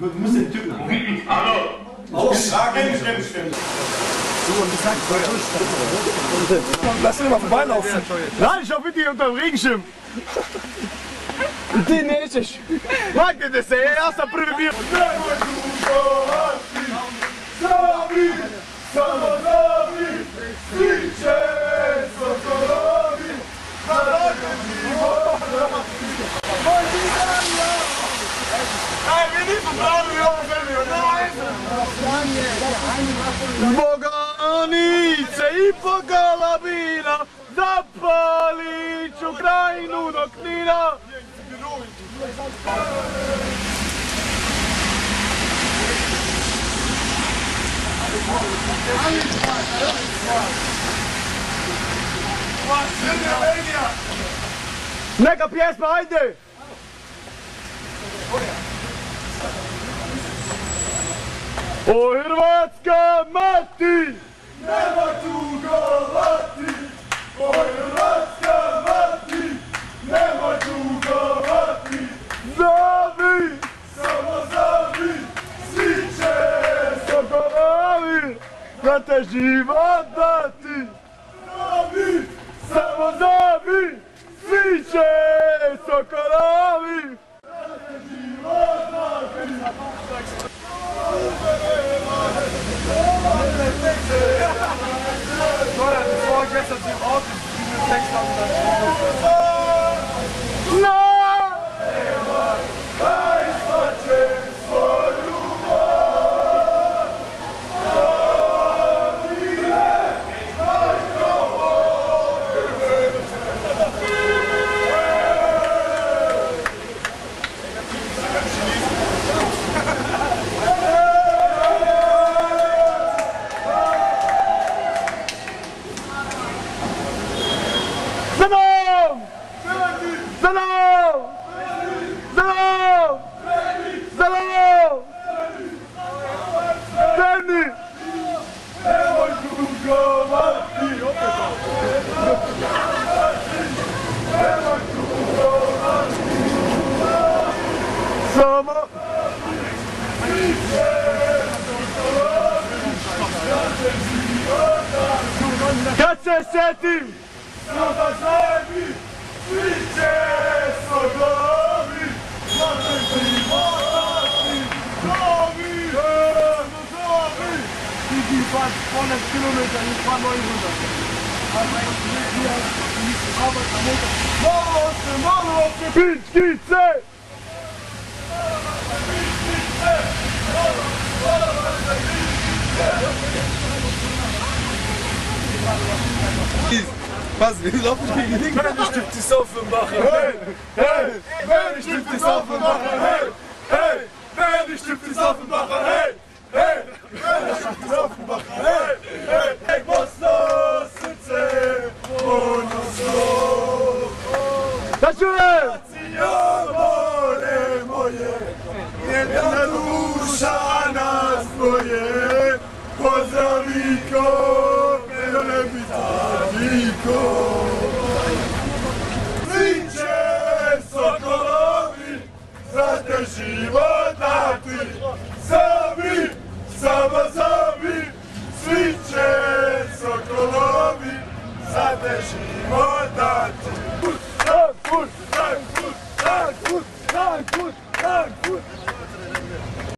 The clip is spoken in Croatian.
Du musst den Typen. Hallo! Lass ihn mal vorbeilaufen. Nein, ich hab mit dir unter dem Regenschirm. Ти nećeš. Maknite se, ja sam prvi bio. Zavi, samo zavi, svi će sokolovi, zarade života. Aj, mi nismo pravili ovu zemlju, Bogonice i Pogalabina, zapalit ću krajinu do Knina. Neka pjesma, ajde! O Hrvatska mati! Nemoj tugovati, o Hrvatska mati, nemoj tugovati. Zavi! Samo zavi, svi će Sokolovi, da te život dati. zavi, Samo zavi, svi će sokolovi. Kad se sjetim, sada zavi, svi će sokolovi, zavi života, zavi, zavi. die fast 100 Kilometer, nicht paar 900. Aber Pitschkice! Was, wir laufen gegen den Stift die Saufenbacher! Hey, hey, wer Stift die Saufenbacher, hey, hey, wer Stift die Saufenbacher, hey, hey, wer Stift die Saufenbacher, hey, hey, hey, Mosno, Srce, Ponosno. Da čujem! More moje, jedna duša nas dvoje, pozdraviko, ne bitaviko. Svi će sokolovi za te život dati,